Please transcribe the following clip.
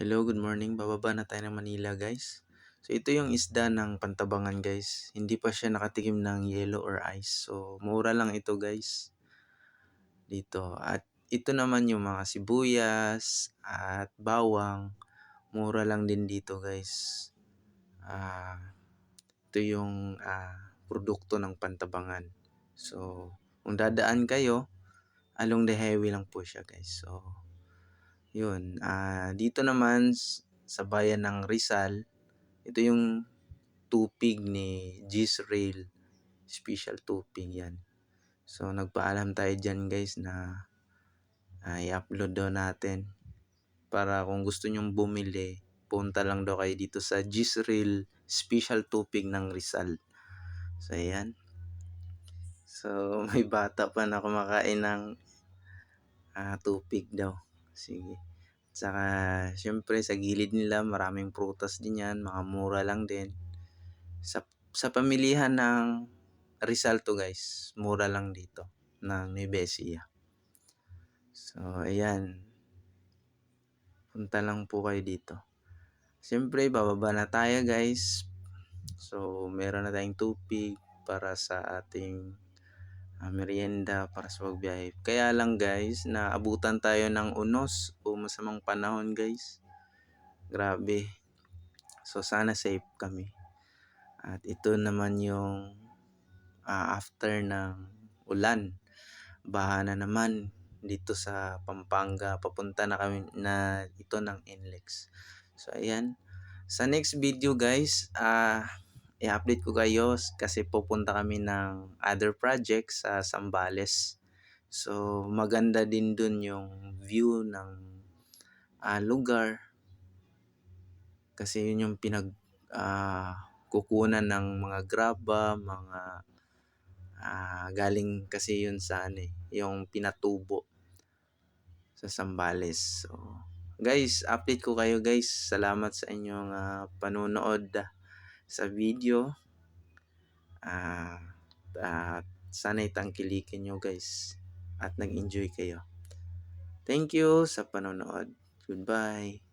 Hello, good morning. Bababa na tayo ng Manila, guys. So, ito yung isda ng Pantabangan, guys. Hindi pa siya nakatikim ng yellow or ice. So, mura lang ito, guys. Dito. At ito naman yung mga sibuyas at bawang. Mura lang din dito, guys. Ah, ito yung produkto ng Pantabangan. So, kung dadaan kayo, along the highway lang po siya, guys. So, yun. Dito naman sa bayan ng Rizal, ito yung tupig ni Gisrael. Special tupig yan. So, nagpaalam tayo dyan, guys, na i-upload daw natin. Para kung gusto nyong bumili, punta lang daw kayo dito sa Gisrael Special Tupig ng Rizal. So, ayan. So, may bata pa na kumakain ng tupig daw. Sige. Saka, syempre, sa gilid nila, maraming prutas din yan. Mga mura lang din. Sa pamilihan ng Rizal to, guys. Mura lang dito. Ng Nueva Ecija. So, ayan. Punta lang po kayo dito. Siyempre, bababa na tayo, guys. So, meron na tayong tupig para sa ating merienda para sa pagbiyahe. Kaya lang, guys, naabutan tayo ng unos o masamang panahon, guys. Grabe. So, sana safe kami. At ito naman yung after ng ulan. Baha na naman dito sa Pampanga. Papunta na kami na ito ng NLEX. So, ayan. Sa next video, guys, i-update ko kayo kasi pupunta kami ng other projects sa Zambales. So, maganda din dun yung view ng lugar. Kasi yun yung kukunan ng mga graba, mga galing kasi yun sa yung pinatubo sa Zambales. So, guys, update ko kayo, guys. Salamat sa inyong panonood sa video. At sana'y tangkilikin nyo, guys. At nag-enjoy kayo. Thank you sa panonood. Goodbye.